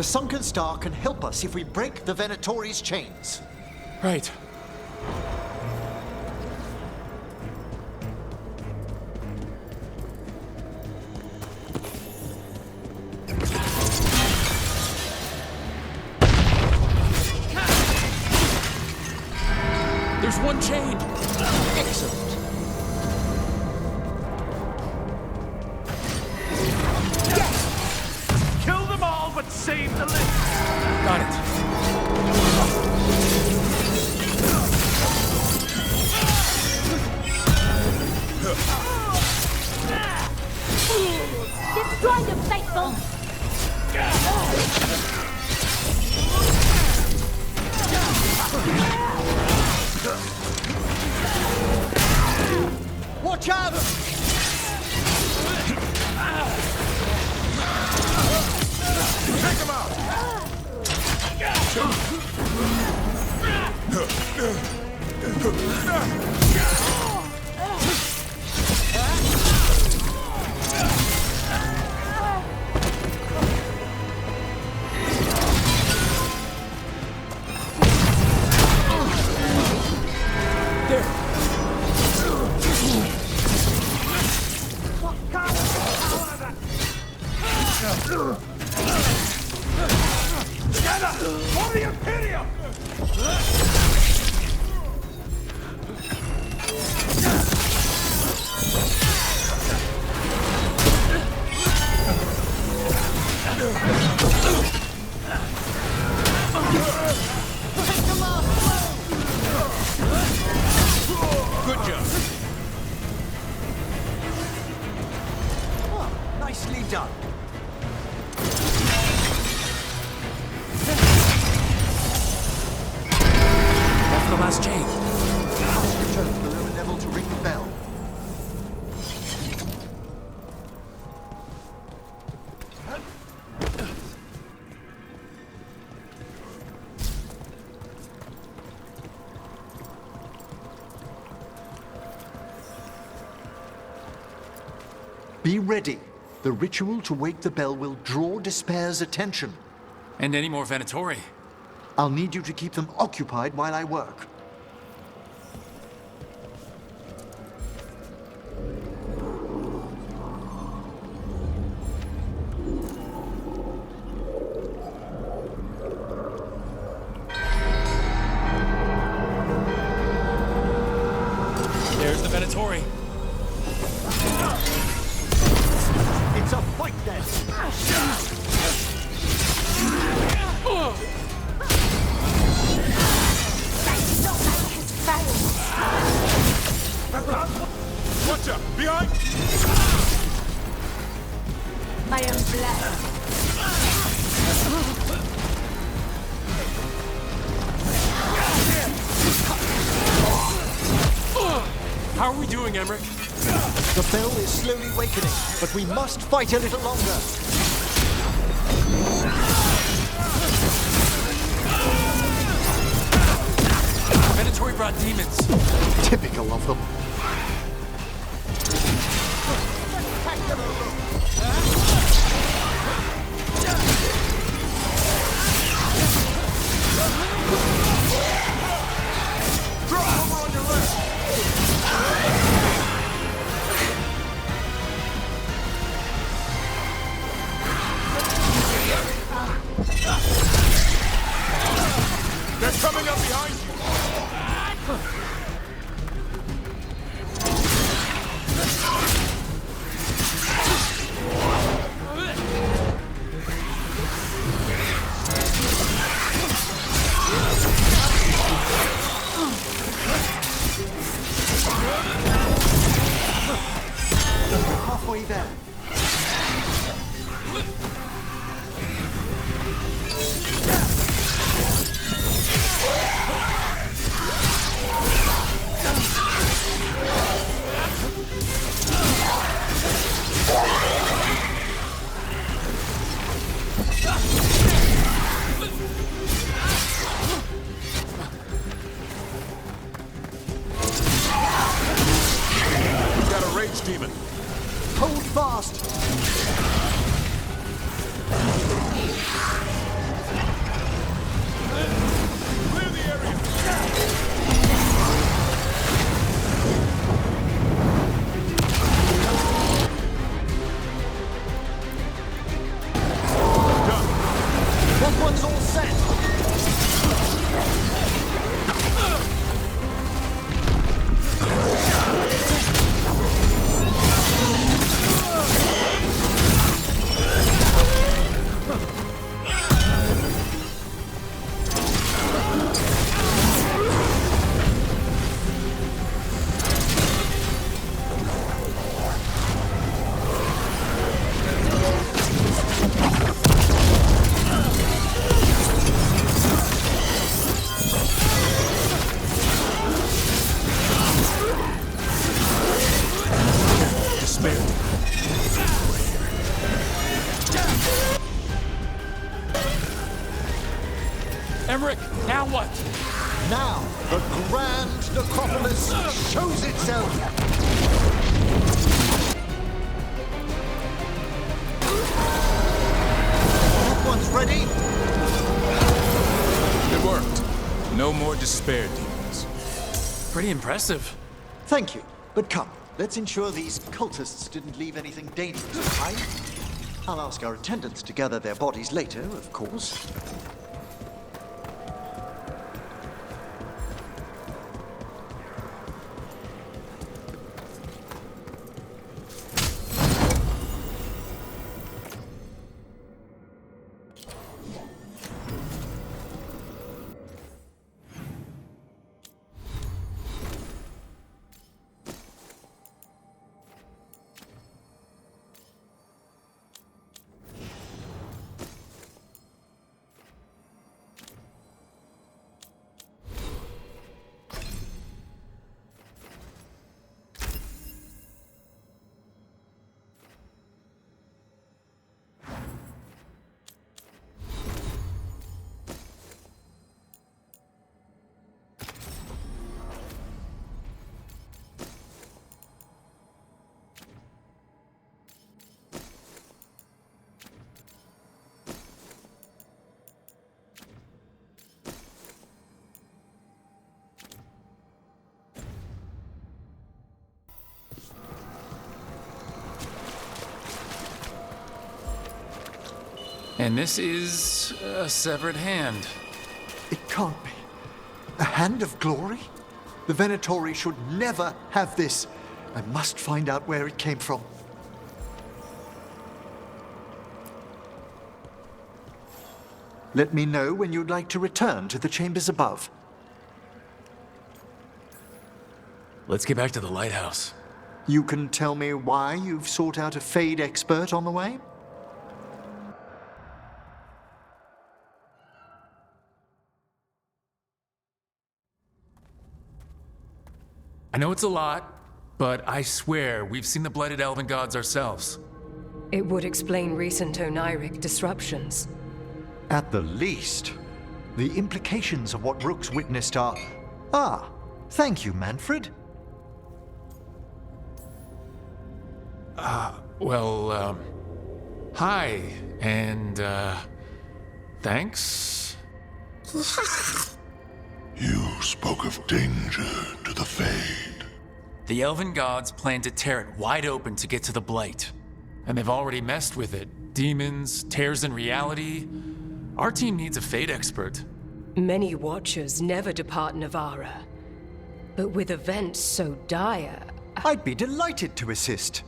The sunken star can help us if we break the Venatori's chains. Right. There's one chain! Excellent. Kill them all, but save the list. Got it. Destroy them, faithful! Watch out! Take them out. Together for the Imperium! Good job. Oh, nicely done. That's the last chain. Return to the lower level to ring the bell. Be ready. The ritual to wake the bell will draw Despair's attention. And any more Venatori. I'll need you to keep them occupied while I work. There's the Venatori. It's a fight then! Watch out! Behind! I am blessed. How are we doing, Emmerich? The bell is slowly wakening, but we must fight a little longer. Venatori brought demons. Typical of them. Drop over on your left! They're coming up behind you! Halfway there. We've got a rage demon. Hold fast. The grand necropolis shows itself! That one's ready! It worked. No more despair demons. Pretty impressive. Thank you, but come, let's ensure these cultists didn't leave anything dangerous behind. I'll ask our attendants to gather their bodies later, of course. And this is a severed hand. It can't be. A hand of glory? The Venatori should never have this. I must find out where it came from. Let me know when you'd like to return to the chambers above. Let's get back to the lighthouse. You can tell me why you've sought out a Fade expert on the way? I know it's a lot, but I swear we've seen the blighted elven gods ourselves. It would explain recent Oniric disruptions. At the least. The implications of what Rook's witnessed are... Ah, thank you, Manfred. Hi, and, thanks? You spoke of danger to the Fade. The elven gods plan to tear it wide open to get to the blight. And they've already messed with it. Demons, tears in reality. Our team needs a Fade expert. Many Watchers never depart Navara. But with events so dire... I'd be delighted to assist.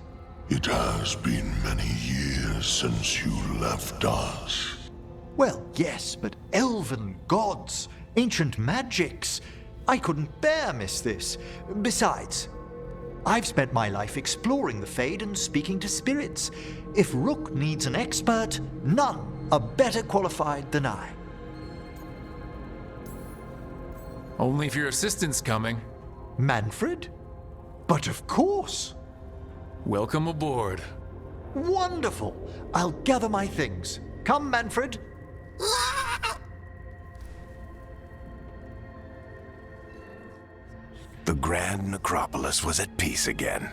It has been many years since you left us. Well, yes, but elven gods, ancient magics. I couldn't bear miss this. Besides, I've spent my life exploring the Fade and speaking to spirits. If Rook needs an expert, none are better qualified than I. Only if your assistant's coming. Manfred? But of course. Welcome aboard. Wonderful. I'll gather my things. Come, Manfred. The grand necropolis was at peace again,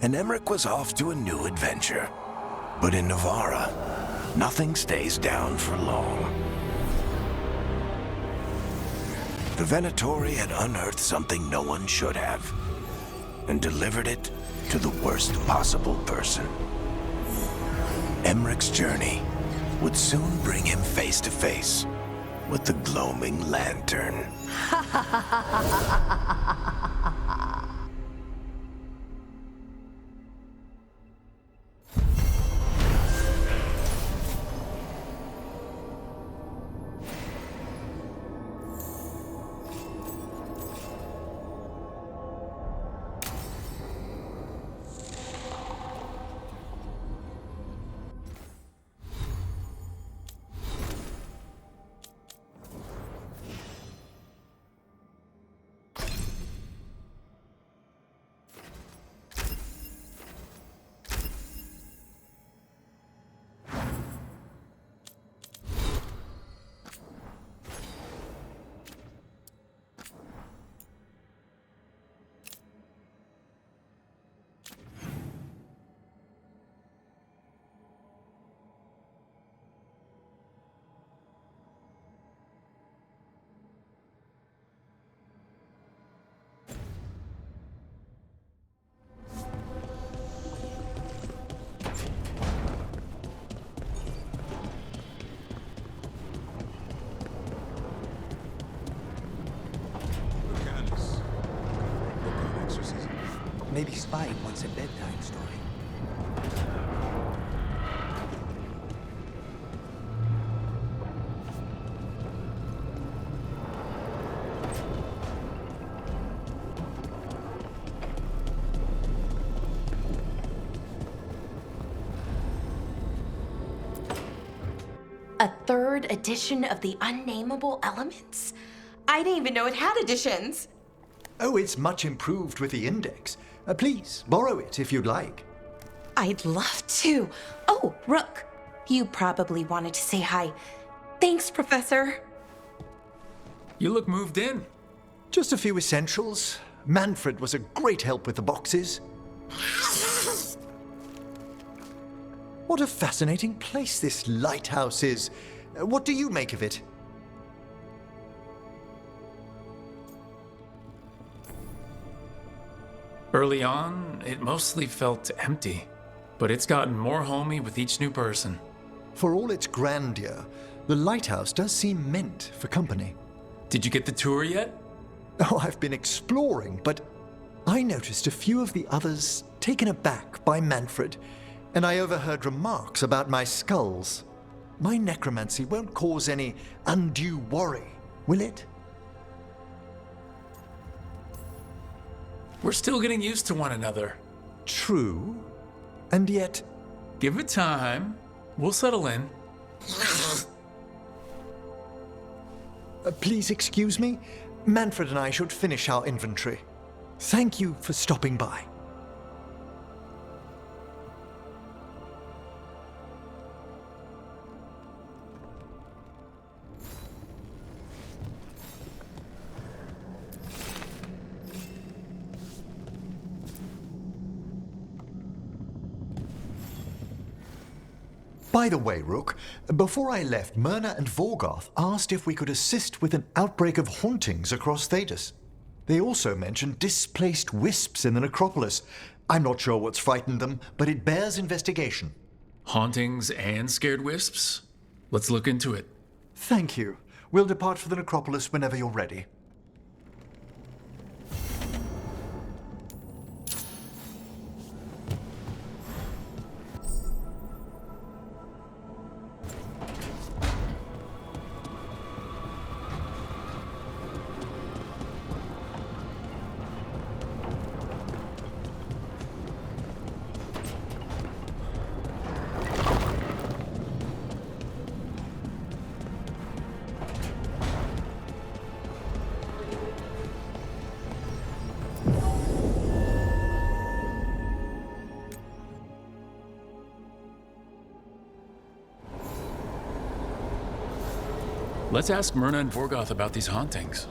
and Emmerich was off to a new adventure. But in Navara, nothing stays down for long. The Venatori had unearthed something no one should have, and delivered it to the worst possible person. Emmerich's journey would soon bring him face to face with the gloaming lantern. Maybe Spike wants a bedtime story. A third edition of the Unnameable Elements? I didn't even know it had editions. Oh, it's much improved with the index. Please, borrow it if you'd like. I'd love to. Oh, Rook, you probably wanted to say hi. Thanks, Professor. You look moved in. Just a few essentials. Manfred was a great help with the boxes. What a fascinating place this lighthouse is. What do you make of it? Early on, it mostly felt empty, but it's gotten more homey with each new person. For all its grandeur, the lighthouse does seem meant for company. Did you get the tour yet? Oh, I've been exploring, but I noticed a few of the others taken aback by Manfred, and I overheard remarks about my skulls. My necromancy won't cause any undue worry, will it? We're still getting used to one another. True, and yet... Give it time. We'll settle in. Please excuse me. Manfred and I should finish our inventory. Thank you for stopping by. By the way, Rook, before I left, Myrna and Veilguard asked if we could assist with an outbreak of hauntings across Thedas. They also mentioned displaced wisps in the necropolis. I'm not sure what's frightened them, but it bears investigation. Hauntings and scared wisps? Let's look into it. Thank you. We'll depart for the necropolis whenever you're ready. Let's ask Myrna and Veilguard about these hauntings.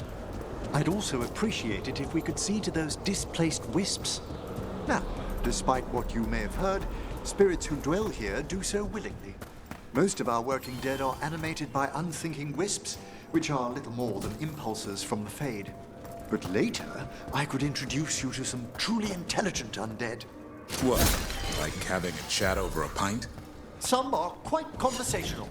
I'd also appreciate it if we could see to those displaced wisps. Now, despite what you may have heard, spirits who dwell here do so willingly. Most of our working dead are animated by unthinking wisps, which are little more than impulses from the Fade. But later, I could introduce you to some truly intelligent undead. What? Like having a chat over a pint? Some are quite conversational.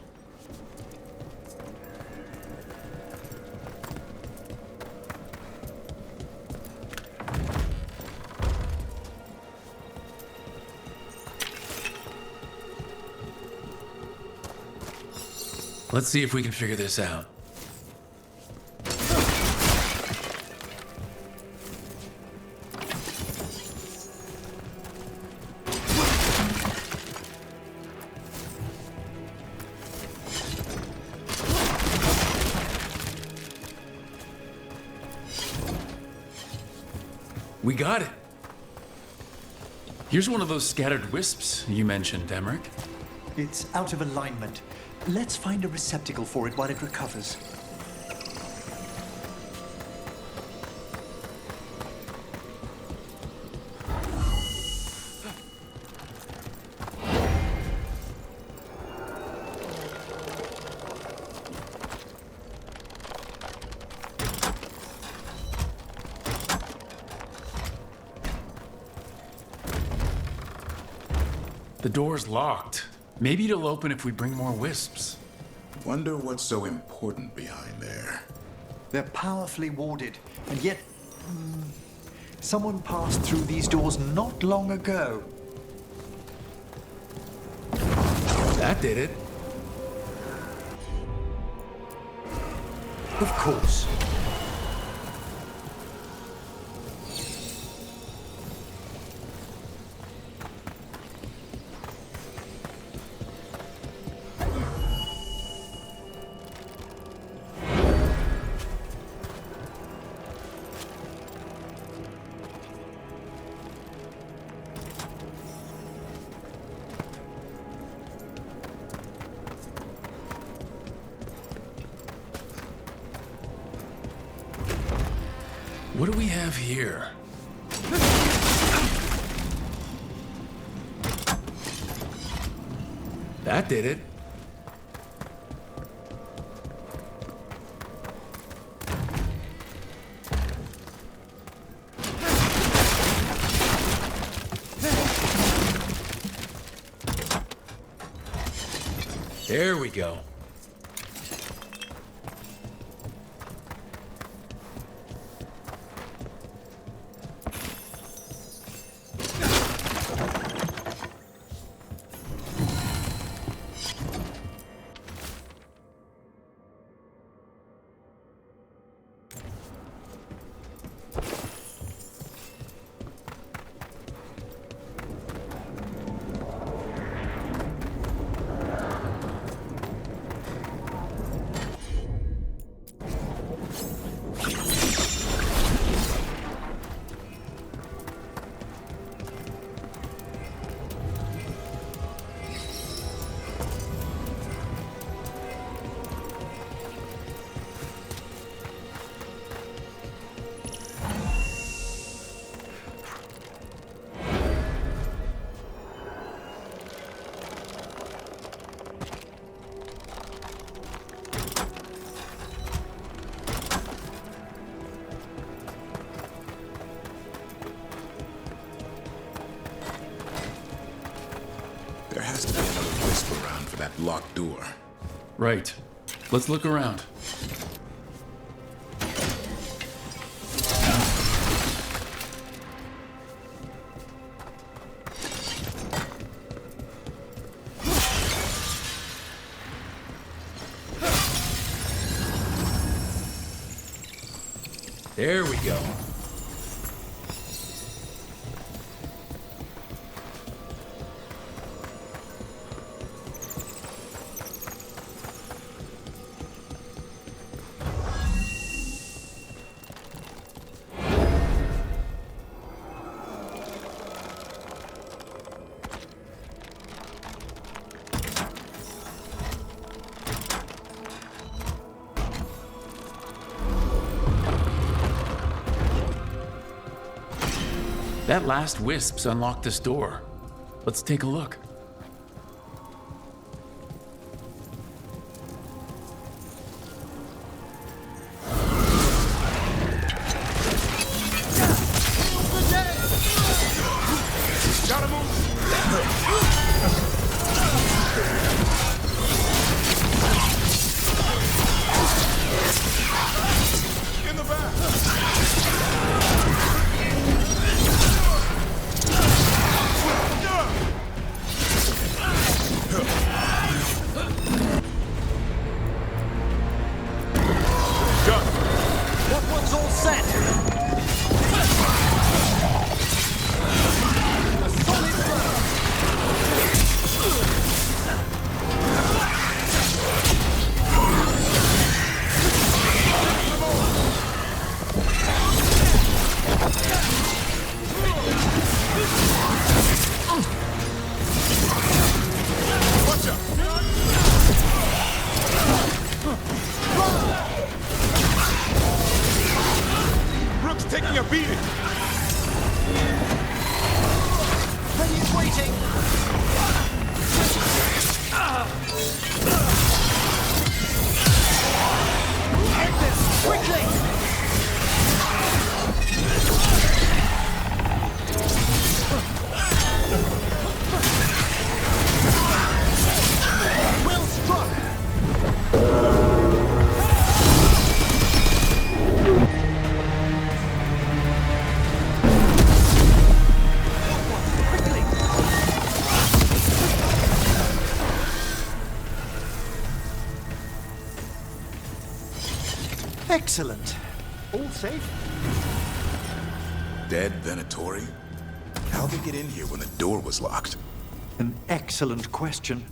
Let's see if we can figure this out. We got it. Here's one of those scattered wisps you mentioned, Emmerich. It's out of alignment. Let's find a receptacle for it while it recovers. The door's locked. Maybe it'll open if we bring more wisps. Wonder what's so important behind there. They're powerfully warded, and yet Someone passed through these doors not long ago. That did it. Of course. What do we have here? That did it. There we go. There has to be another wisp around for that locked door. Right. Let's look around. There we go. That last wisp's unlocked this door. Let's take a look. Taking a beating. He's waiting. Take this quickly. Well struck. Excellent. All safe? Dead Venatori? How'd they get in here when the door was locked? An excellent question.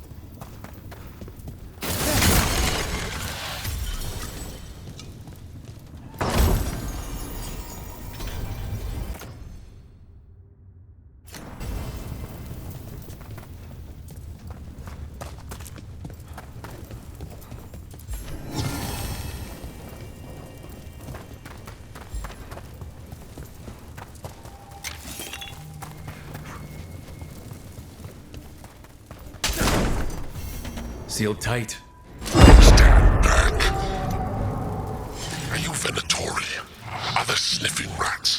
Sealed tight. Stand back. Are you Venatori? Are there sniffing rats?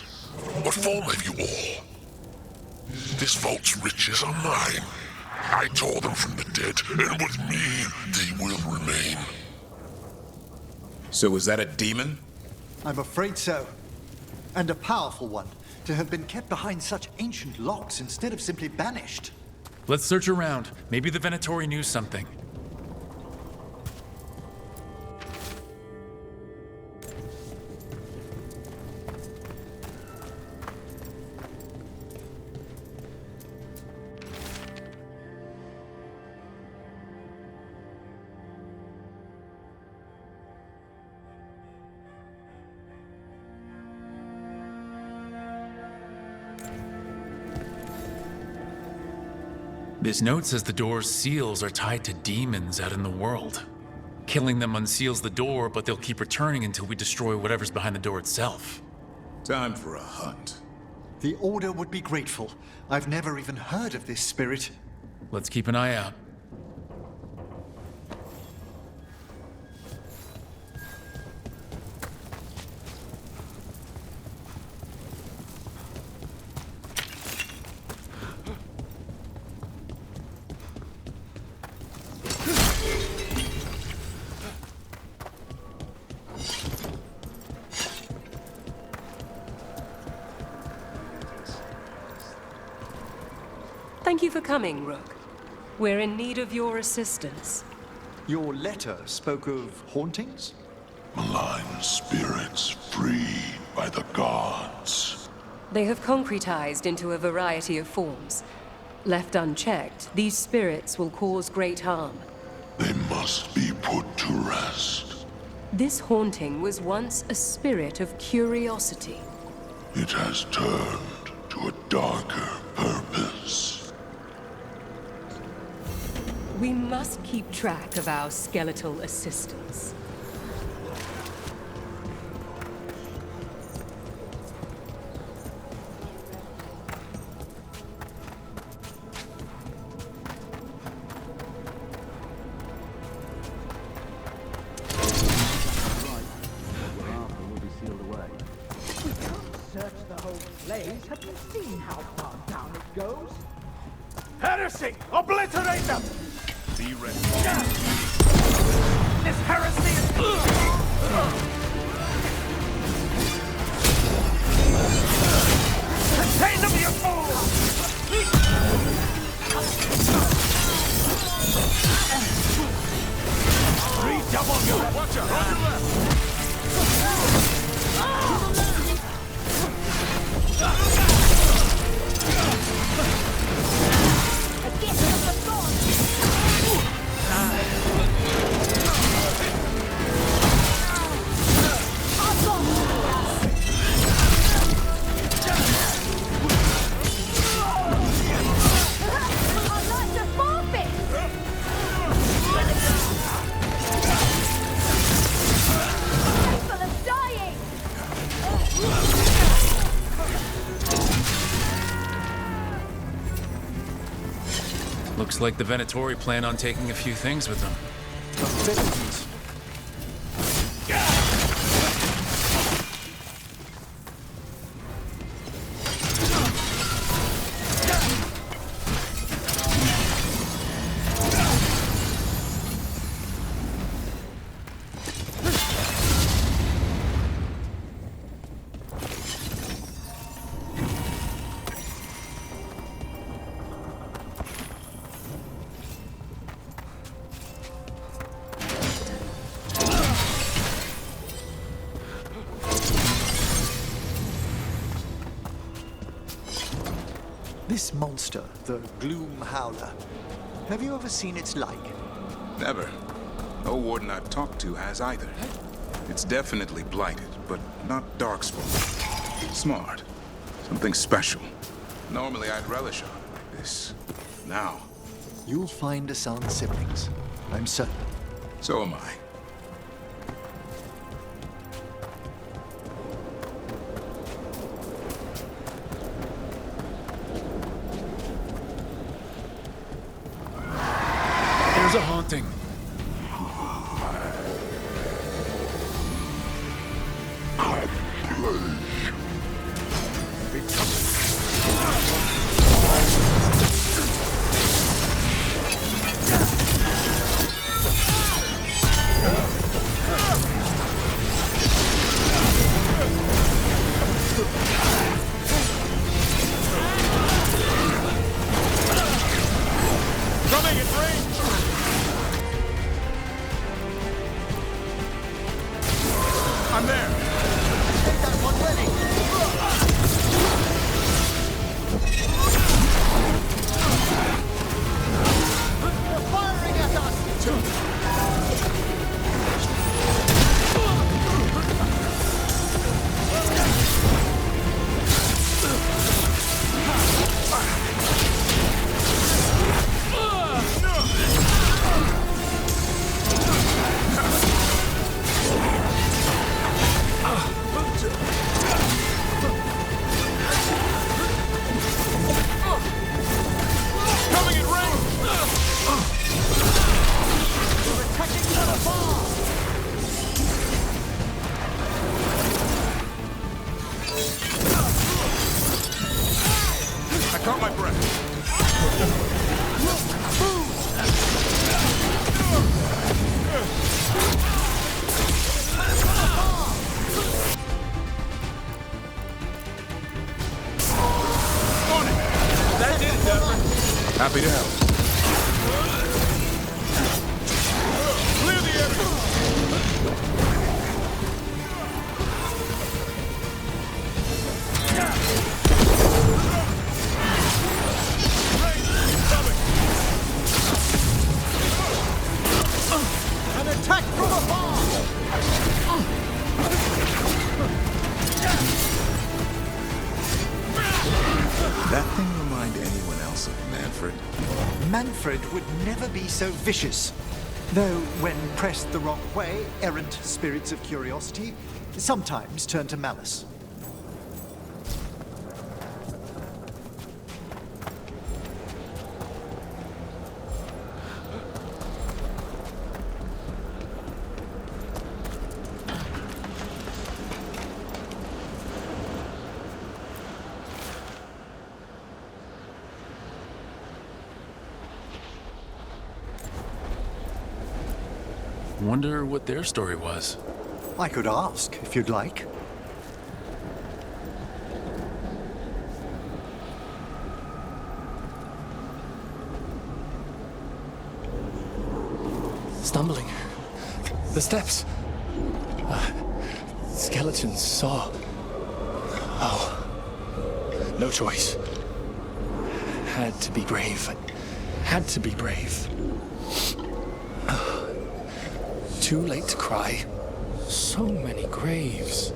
What form have you all? This vault's riches are mine. I tore them from the dead, and with me, they will remain. So is that a demon? I'm afraid so. And a powerful one, to have been kept behind such ancient locks instead of simply banished. Let's search around. Maybe the Venatori knew something. This note says the door's seals are tied to demons out in the world. Killing them unseals the door, but they'll keep returning until we destroy whatever's behind the door itself. Time for a hunt. The Order would be grateful. I've never even heard of this spirit. Let's keep an eye out. Thank you for coming, Rook. We're in need of your assistance. Your letter spoke of hauntings? Malign spirits freed by the gods. They have concretized into a variety of forms. Left unchecked, these spirits will cause great harm. They must be put to rest. This haunting was once a spirit of curiosity. It has turned to a darker purpose. We must keep track of our skeletal assistants. Search the whole place. Have you seen how far down it goes? Heresy! Obliterate them! Be ready. This heresy is... Contain them, you fools! Redouble your... Watch out! On your left! Looks like the Venatori plan on taking a few things with them. Abilities. This monster, the Gloom Howler, have you ever seen its like? Never. No warden I've talked to has either. It's definitely blighted, but not darkspawn. Smart. Something special. Normally I'd relish on this. Now, You'll find us on siblings, I'm certain. so am I. There's a haunting. Coming in range! I'm there! Take that one ready! They're firing at us! Coming in range! I caught my breath. On it! That did it, Deborah. Happy to help. Clear the area! An attack from afar! That thing remind anyone else of Manfred? Manfred would never be so vicious. Though, when pressed the wrong way, errant spirits of curiosity sometimes turn to malice. Wonder what their story was. I could ask, if you'd like. Stumbling. The steps. Skeletons saw. Oh. No choice. Had to be brave. Had to be brave. Too late to cry. So many graves.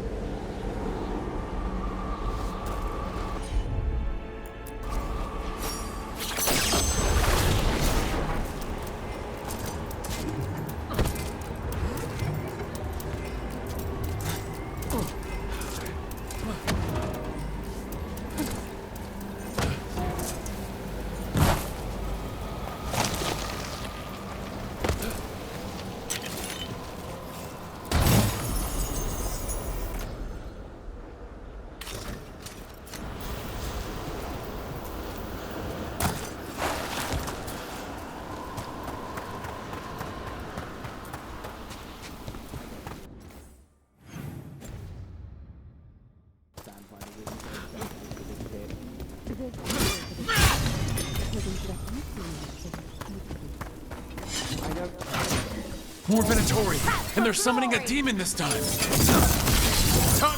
More Venatori, and they're summoning a demon this time. Time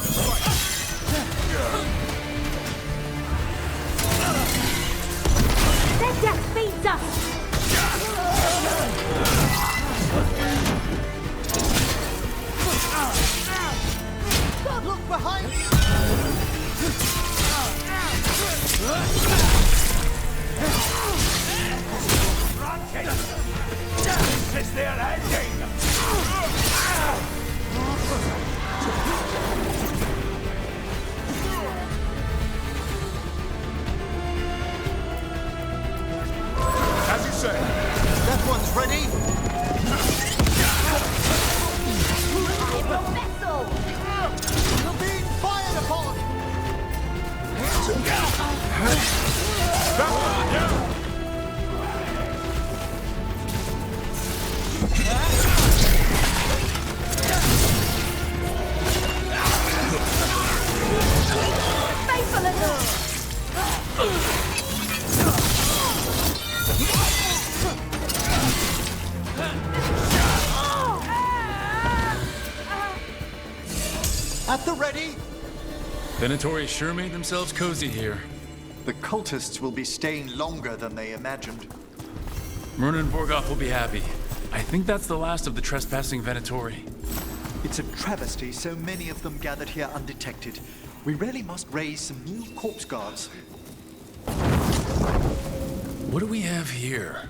to fight! ready? I'm a vessel! You're being fired upon! Faithful enough! At the ready? Venatori sure made themselves cozy here. The cultists will be staying longer than they imagined. Myrna and Vorgoth will be happy. I think that's the last of the trespassing Venatori. It's a travesty so many of them gathered here undetected. We really must raise some new corpse guards. What do we have here?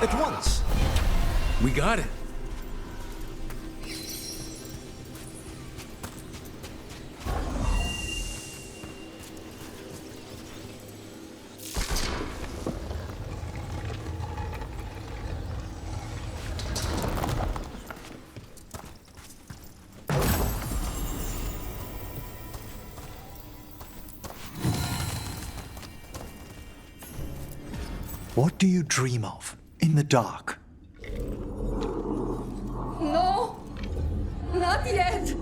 At once! We got it. What do you dream of in the dark? No! Not yet!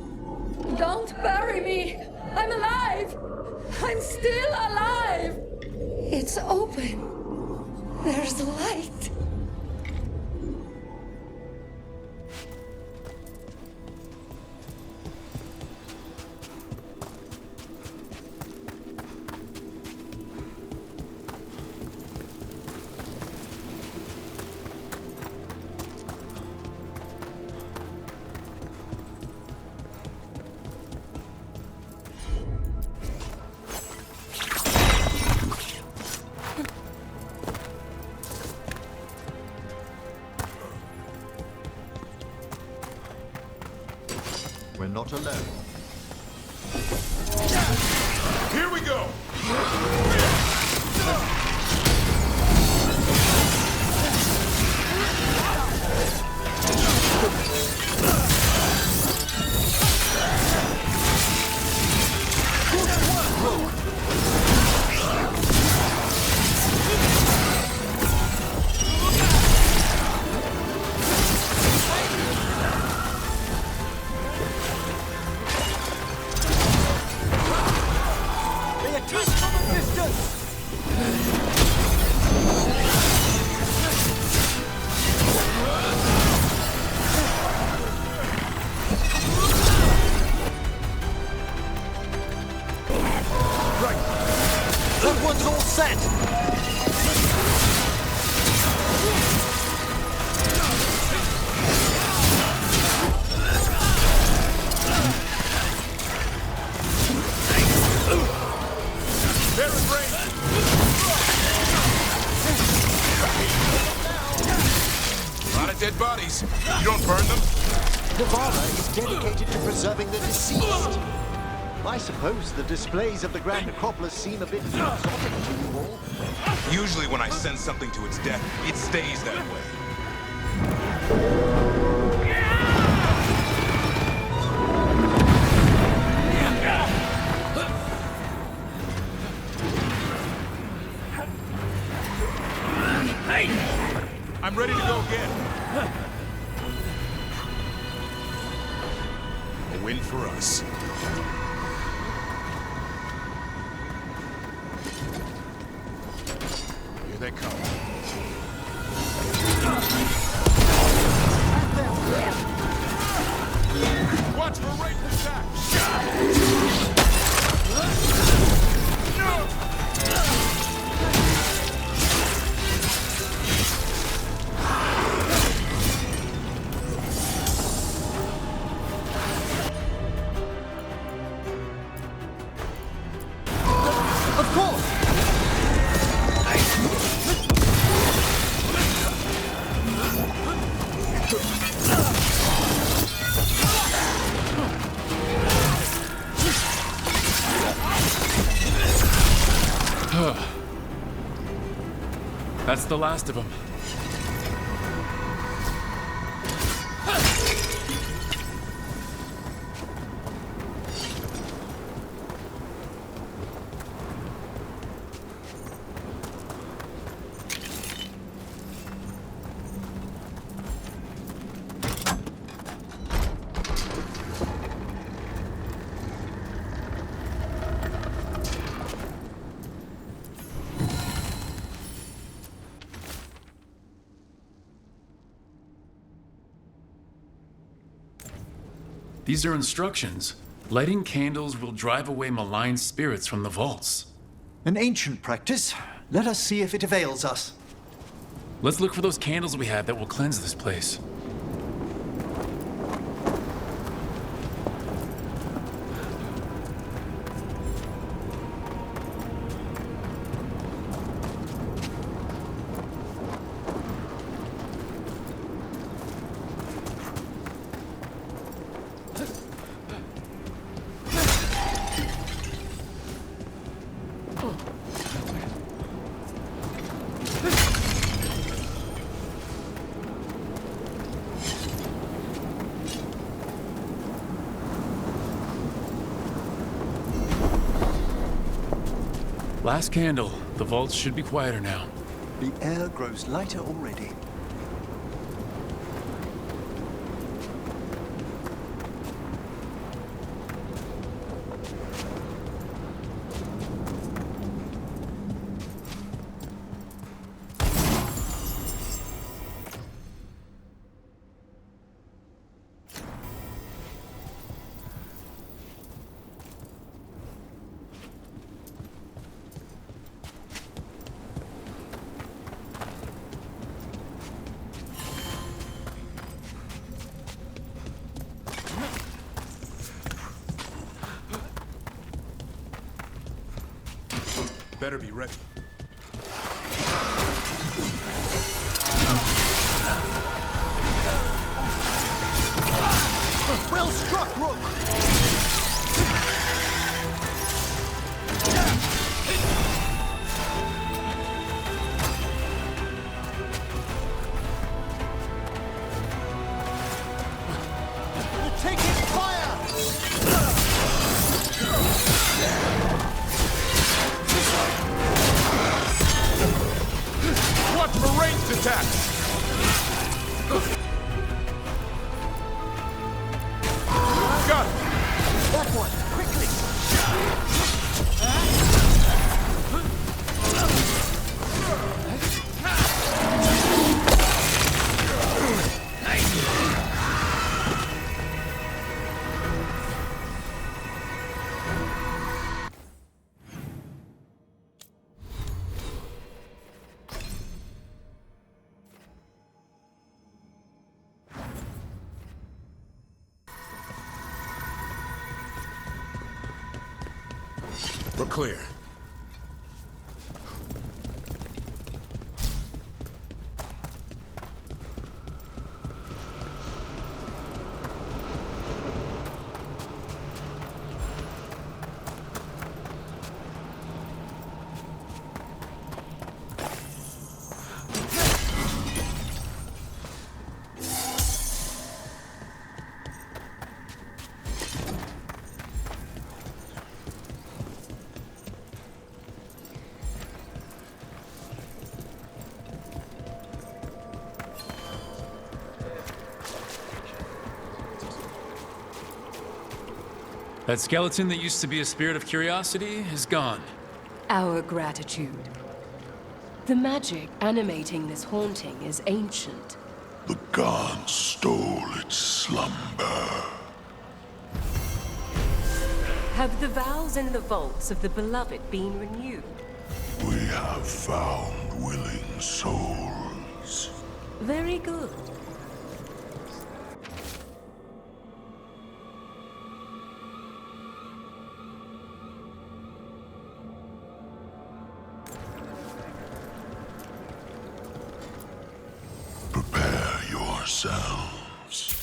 Don't bury me! I'm alive! I'm still alive! It's open. There's light. We're not alone. Here we go! That one's all set! They're in range! A lot of dead bodies. You don't burn them? Navarra is dedicated to preserving the deceased. I suppose the displays of the Grand Necropolis seem a bit exotic to you all. Usually when I send something to its death, it stays that way. I'm ready to go again. A win for us. Here they come. Of course! That's the last of them. These are instructions. Lighting candles will drive away malign spirits from the vaults. An ancient practice. Let us see if it avails us. Let's look for those candles we have that will cleanse this place. Last candle. The vaults should be quieter now. The air grows lighter already. Better be ready. Well struck, Rook! We're taking fire! Watch for ranged attacks! Got it! That one, quickly! We're clear. That skeleton that used to be a spirit of curiosity is gone. Our gratitude. The magic animating this haunting is ancient. The gods stole its slumber. Have the vows in the vaults of the beloved been renewed? We have found willing souls. Very good. yourselves.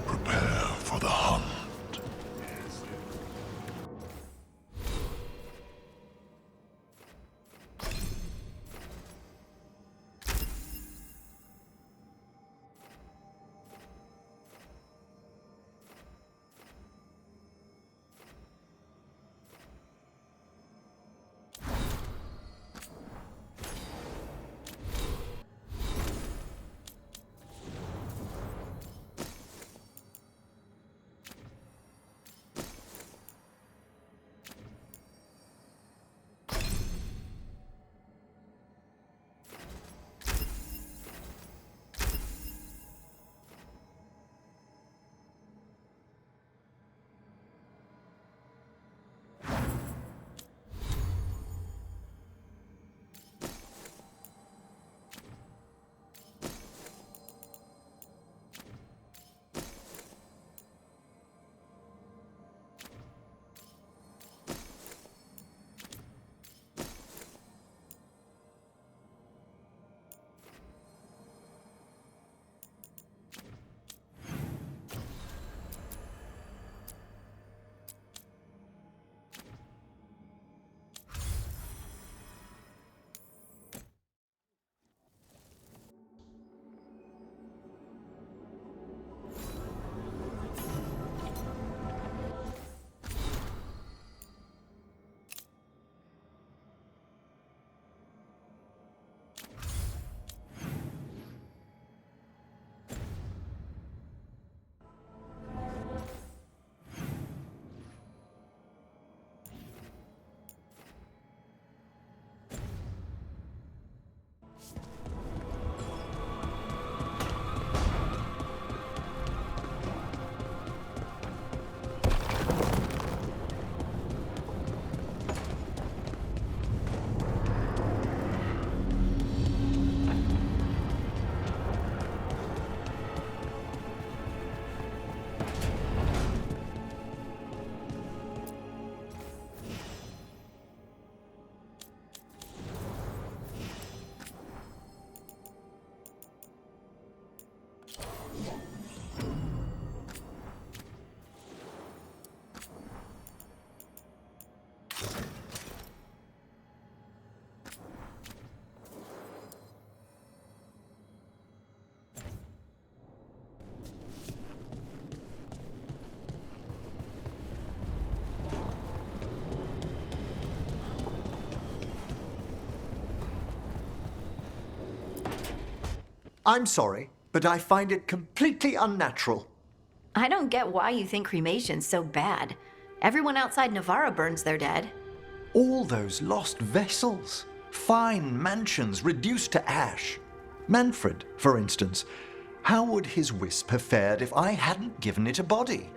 Prepare for the hunt. I'm sorry, but I find it completely unnatural. I don't get why you think cremation's so bad. Everyone outside Navarra burns their dead. All those lost vessels, fine mansions reduced to ash. Manfred, for instance. How would his wisp have fared if I hadn't given it a body?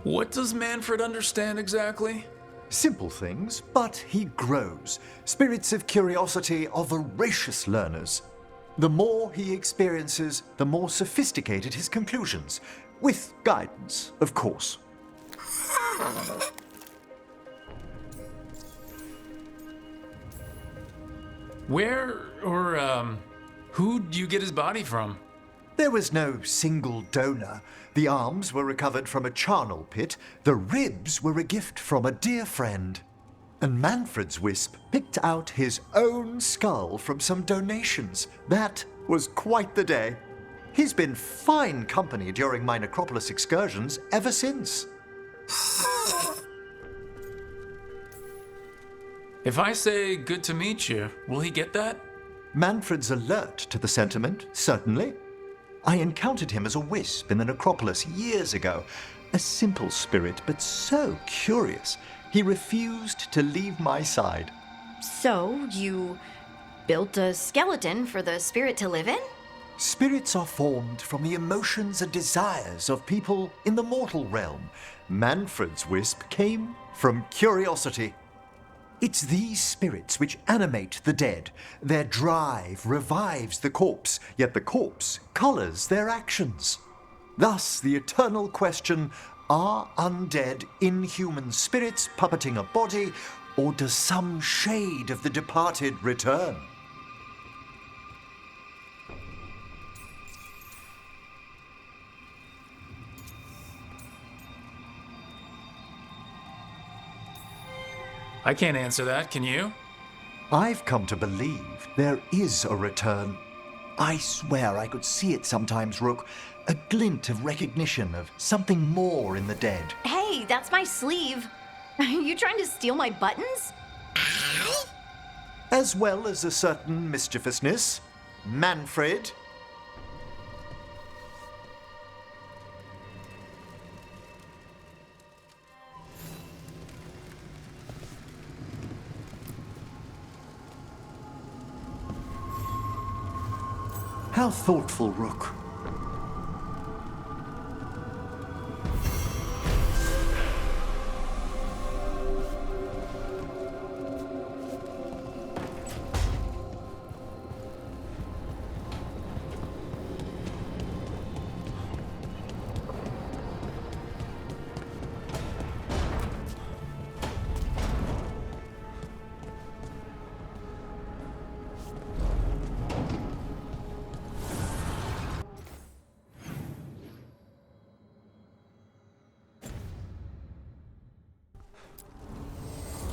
What does Manfred understand exactly? Simple things, but he grows. Spirits of curiosity are voracious learners. The more he experiences, the more sophisticated his conclusions. With guidance, of course. Where or who'd you get his body from? There was no single donor. The arms were recovered from a charnel pit. The ribs were a gift from a dear friend. And Manfred's wisp picked out his own skull from some donations. That was quite the day. He's been fine company during my necropolis excursions ever since. If I say good to meet you, will he get that? Manfred's alert to the sentiment, certainly. I encountered him as a wisp in the necropolis years ago. A simple spirit, but so curious. He refused to leave my side. So, you built a skeleton for the spirit to live in? Spirits are formed from the emotions and desires of people in the mortal realm. Manfred's wisp came from curiosity. It's these spirits which animate the dead. Their drive revives the corpse, yet the corpse colors their actions. Thus, the eternal question, are undead inhuman spirits puppeting a body, or does some shade of the departed return? I can't answer that, can you? I've come to believe there is a return. I swear I could see it sometimes, Rook. A glint of recognition of something more in the dead. Hey, that's my sleeve. Are you trying to steal my buttons? As well as a certain mischievousness. Manfred. How thoughtful, Rook.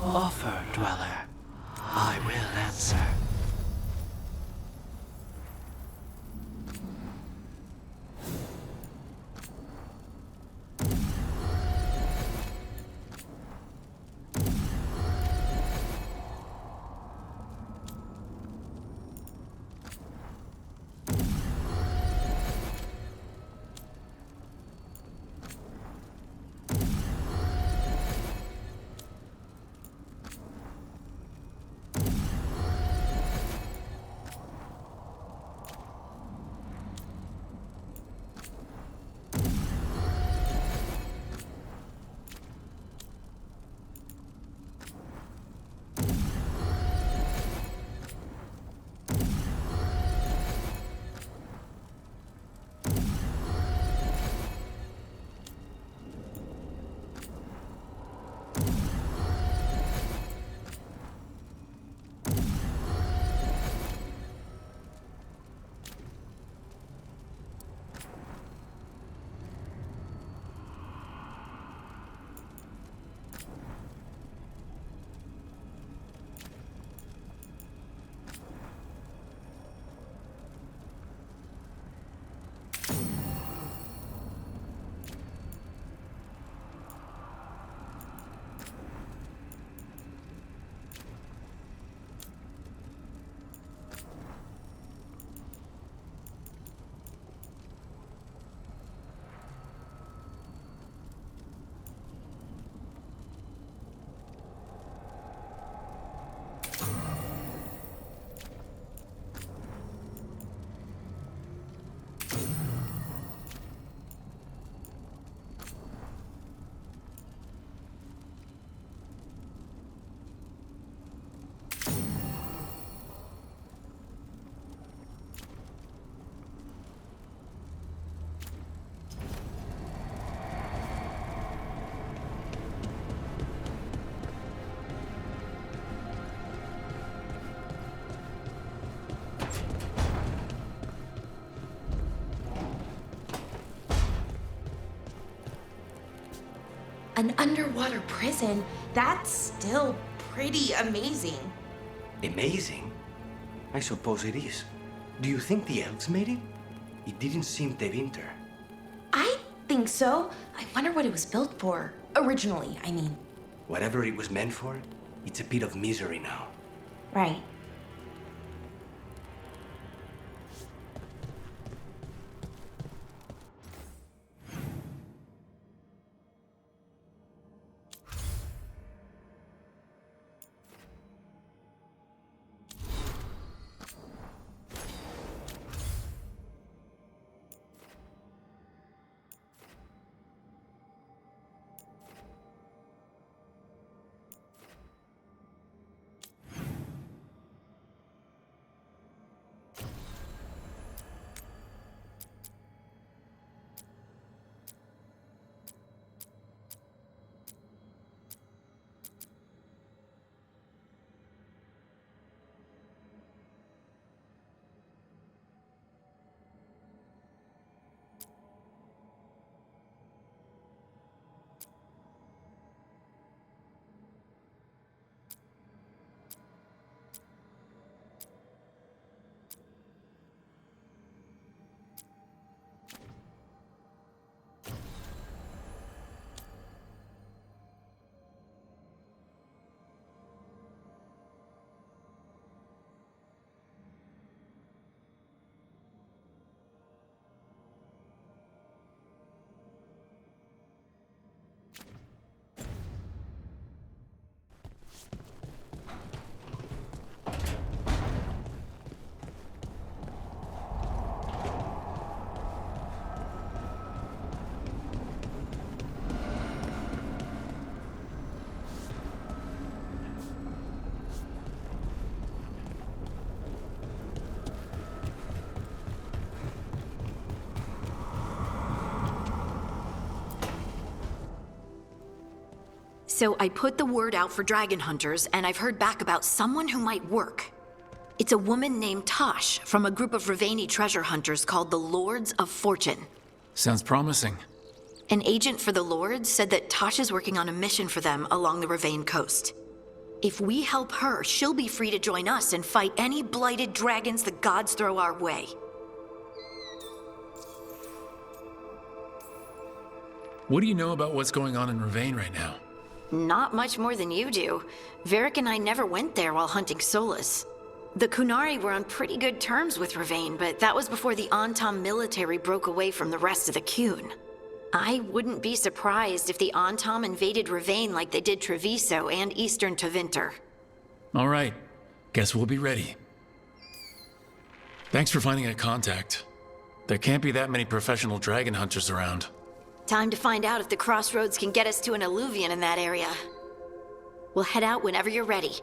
Offer, Dweller. I will answer. An underwater prison? That's still pretty amazing. Amazing? I suppose it is. Do you think the elves made it? It didn't seem Tevinter. I think so. I wonder what it was built for. Originally, I mean. Whatever it was meant for, it's a pit of misery now. Right. So I put the word out for dragon hunters, and I've heard back about someone who might work. It's a woman named Tosh from a group of Ravani treasure hunters called the Lords of Fortune. Sounds promising. An agent for the Lords said that Tosh is working on a mission for them along the Ravane coast. If we help her, she'll be free to join us and fight any blighted dragons the gods throw our way. What do you know about what's going on in Ravane right now? Not much more than you do. Varric and I never went there while hunting Solus. The Kunari were on pretty good terms with Ravane, but that was before the Antam military broke away from the rest of the Kun. I wouldn't be surprised if the Antam invaded Ravane like they did Treviso and Eastern Tevinter. All right. Guess we'll be ready. Thanks for finding a contact. There can't be that many professional dragon hunters around. Time to find out if the crossroads can get us to an alluvion in that area. We'll head out whenever you're ready.